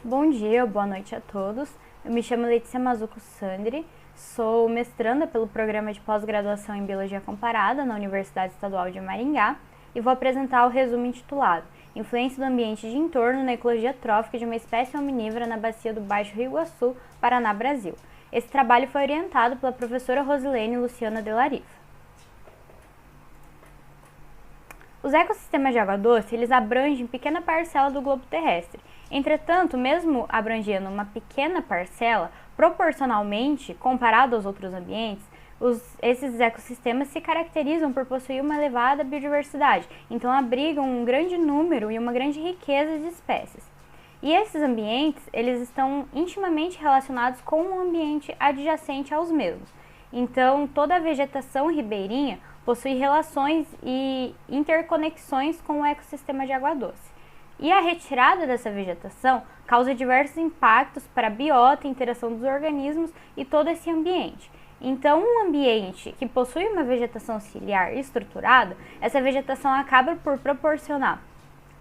Bom dia, boa noite a todos. Eu me chamo Letícia Mazuco Sandri, sou mestranda pelo Programa de Pós-Graduação em Biologia Comparada na Universidade Estadual de Maringá e vou apresentar o resumo intitulado Influência do Ambiente de Entorno na Ecologia Trófica de uma Espécie Hominívora na Bacia do Baixo Rio Iguaçu, Paraná, Brasil. Esse trabalho foi orientado pela professora Rosilene Luciana Delariva. Os ecossistemas de água doce, eles abrangem pequena parcela do globo terrestre. Entretanto, mesmo abrangendo uma pequena parcela, proporcionalmente, comparado aos outros ambientes, esses ecossistemas se caracterizam por possuir uma elevada biodiversidade, então abrigam um grande número e uma grande riqueza de espécies. E esses ambientes, eles estão intimamente relacionados com o ambiente adjacente aos mesmos. Então, toda a vegetação ribeirinha possui relações e interconexões com o ecossistema de água doce. E a retirada dessa vegetação causa diversos impactos para a biota, a interação dos organismos e todo esse ambiente. Então, um ambiente que possui uma vegetação ciliar estruturada, essa vegetação acaba por proporcionar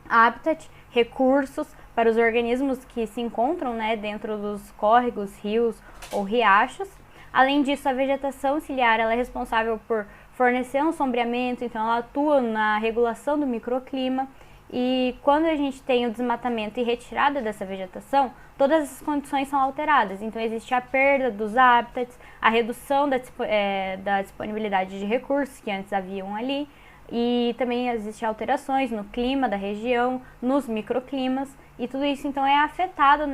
habitat, recursos para os organismos que se encontram dentro dos córregos, rios ou riachos. Além disso, a vegetação ciliar ela é responsável por fornecer um sombreamento, então ela atua na regulação do microclima. E quando a gente tem o desmatamento e retirada dessa vegetação, todas essas condições são alteradas. Então existe a perda dos hábitats, a redução da disponibilidade de recursos que antes haviam ali, e também existem alterações no clima da região, nos microclimas, e tudo isso então é afetado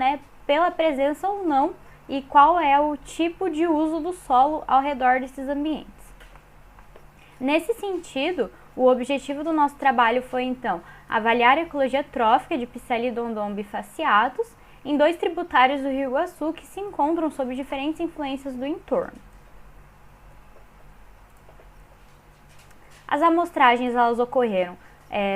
pela presença ou não e qual é o tipo de uso do solo ao redor desses ambientes. Nesse sentido, o objetivo do nosso trabalho foi, então, avaliar a ecologia trófica de Picellidodon bifasciatus em 2 tributários do Rio Iguaçu que se encontram sob diferentes influências do entorno. As amostragens elas ocorreram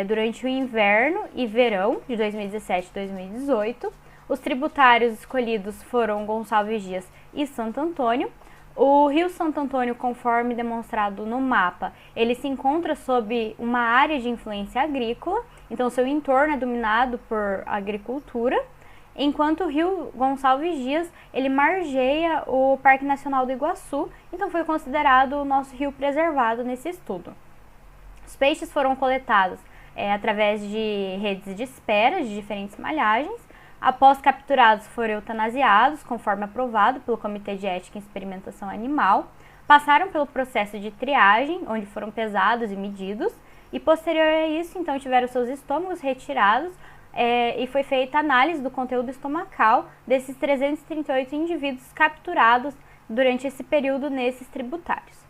durante o inverno e verão de 2017 e 2018. Os tributários escolhidos foram Gonçalves Dias e Santo Antônio. O Rio Santo Antônio, conforme demonstrado no mapa, ele se encontra sob uma área de influência agrícola, então seu entorno é dominado por agricultura, enquanto o Rio Gonçalves Dias, ele margeia o Parque Nacional do Iguaçu, então foi considerado o nosso rio preservado nesse estudo. Os peixes foram coletados através de redes de espera de diferentes malhagens. Após capturados, foram eutanasiados, conforme aprovado pelo Comitê de Ética em Experimentação Animal, passaram pelo processo de triagem, onde foram pesados e medidos, e posterior a isso, então, tiveram seus estômagos retirados e foi feita análise do conteúdo estomacal desses 338 indivíduos capturados durante esse período nesses tributários.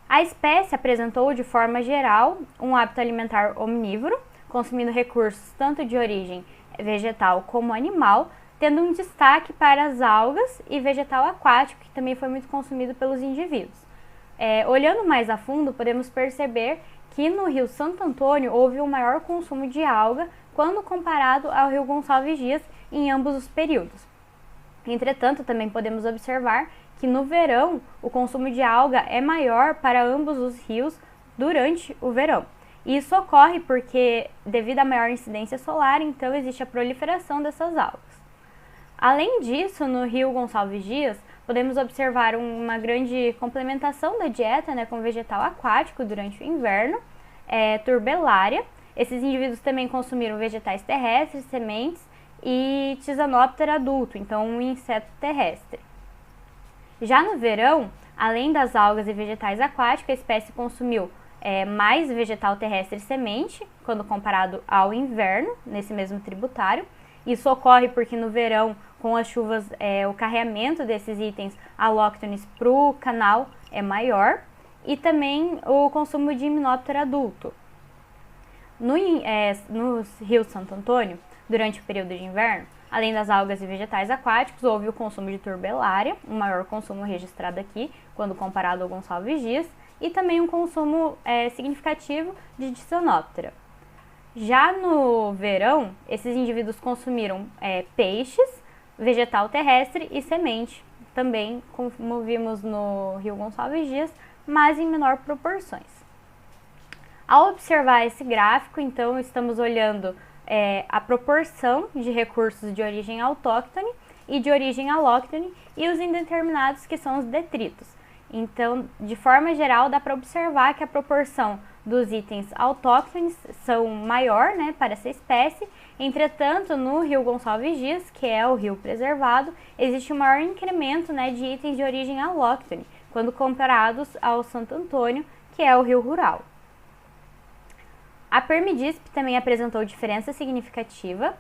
A espécie apresentou, de forma geral, um hábito alimentar omnívoro, consumindo recursos tanto de origem vegetal como animal, tendo um destaque para as algas e vegetal aquático, que também foi muito consumido pelos indivíduos. Olhando mais a fundo, podemos perceber que no Rio Santo Antônio houve um maior consumo de alga quando comparado ao Rio Gonçalves Dias em ambos os períodos. Entretanto, também podemos observar que no verão o consumo de alga é maior para ambos os rios durante o verão. E isso ocorre porque, devido à maior incidência solar, então existe a proliferação dessas algas. Além disso, no Rio Gonçalves Dias, podemos observar uma grande complementação da dieta com vegetal aquático durante o inverno, turbelária. Esses indivíduos também consumiram vegetais terrestres, sementes e Tisanoptera adulto, então um inseto terrestre. Já no verão, além das algas e vegetais aquáticos, a espécie consumiu mais vegetal terrestre e semente, quando comparado ao inverno, nesse mesmo tributário. Isso ocorre porque no verão, com as chuvas, o carreamento desses itens alóctones para o canal é maior, e também o consumo de Hymenoptera adulto. No Rio Santo Antônio, durante o período de inverno, além das algas e vegetais aquáticos, houve o consumo de turbelária, um maior consumo registrado aqui, quando comparado ao Gonçalves Dias, e também um consumo significativo de Tisanoptera. Já no verão, esses indivíduos consumiram peixes, vegetal terrestre e semente, também como vimos no Rio Gonçalves Dias, mas em menor proporções. Ao observar esse gráfico, então, estamos olhando a proporção de recursos de origem autóctone e de origem alóctone e os indeterminados, que são os detritos. Então, de forma geral, dá para observar que a proporção dos itens autóctones são maior, né, para essa espécie. Entretanto, no Rio Gonçalves Dias, que é o rio preservado, existe um maior incremento, né, de itens de origem alóctone, quando comparados ao Santo Antônio, que é o rio rural. A Permidisp também apresentou diferença significativa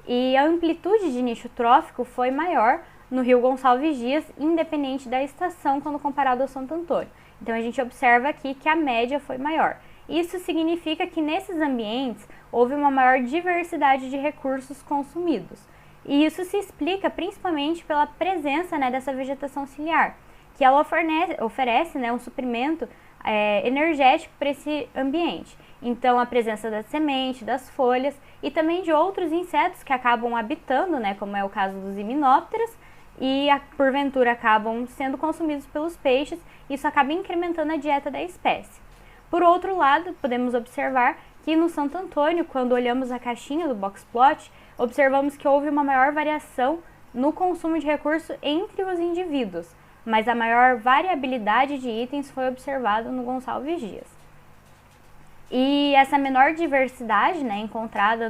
e a amplitude de nicho trófico foi maior no Rio Gonçalves Dias, independente da estação, quando comparado ao Santo Antônio. Então, a gente observa aqui que a média foi maior. Isso significa que nesses ambientes houve uma maior diversidade de recursos consumidos. E isso se explica principalmente pela presença, né, dessa vegetação ciliar, que ela oferece, né, um suprimento energético para esse ambiente. Então, a presença da semente, das folhas e também de outros insetos que acabam habitando, né, como é o caso dos himenópteros, e porventura acabam sendo consumidos pelos peixes. Isso acaba incrementando a dieta da espécie. Por outro lado, podemos observar que no Santo Antônio, quando olhamos a caixinha do box plot, observamos que houve uma maior variação no consumo de recurso entre os indivíduos, mas a maior variabilidade de itens foi observada no Gonçalves Dias. E essa menor diversidade, né, encontrada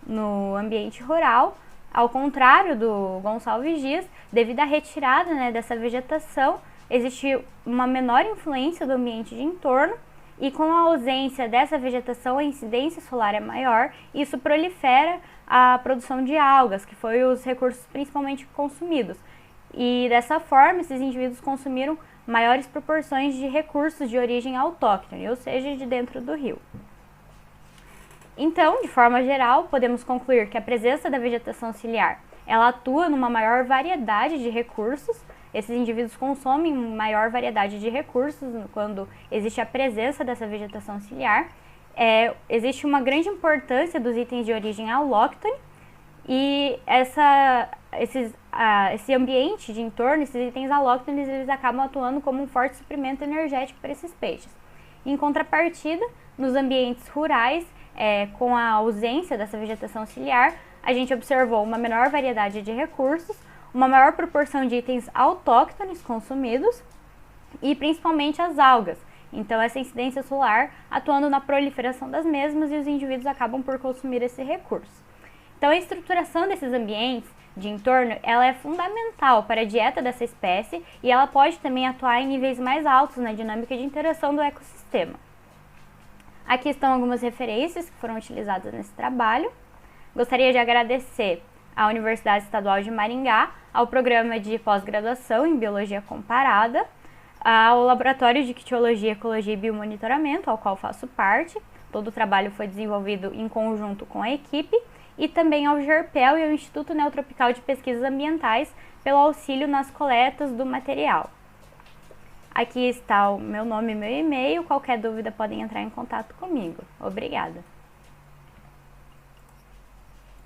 no ambiente rural, ao contrário do Gonçalves Dias, devido à retirada, né, dessa vegetação, existe uma menor influência do ambiente de entorno, e com a ausência dessa vegetação, a incidência solar é maior, e isso prolifera a produção de algas, que foi os recursos principalmente consumidos. E dessa forma, esses indivíduos consumiram maiores proporções de recursos de origem autóctone, ou seja, de dentro do rio. Então, de forma geral, podemos concluir que a presença da vegetação ciliar, ela atua numa maior variedade de recursos. Esses indivíduos consomem maior variedade de recursos quando existe a presença dessa vegetação ciliar. Existe uma grande importância dos itens de origem alóctone e esse ambiente de entorno, esses itens alóctones, eles acabam atuando como um forte suprimento energético para esses peixes. Em contrapartida, nos ambientes rurais, com a ausência dessa vegetação ciliar, a gente observou uma menor variedade de recursos, uma maior proporção de itens autóctones consumidos e principalmente as algas. Então, essa incidência solar atuando na proliferação das mesmas e os indivíduos acabam por consumir esse recurso. Então, a estruturação desses ambientes de entorno, ela é fundamental para a dieta dessa espécie e ela pode também atuar em níveis mais altos na dinâmica de interação do ecossistema. Aqui estão algumas referências que foram utilizadas nesse trabalho. Gostaria de agradecer à Universidade Estadual de Maringá, ao programa de pós-graduação em Biologia Comparada, ao Laboratório de Ictiologia, Ecologia e Biomonitoramento, ao qual faço parte. Todo o trabalho foi desenvolvido em conjunto com a equipe, e também ao GERPEL e ao Instituto Neotropical de Pesquisas Ambientais pelo auxílio nas coletas do material. Aqui está o meu nome e meu e-mail. Qualquer dúvida podem entrar em contato comigo. Obrigada!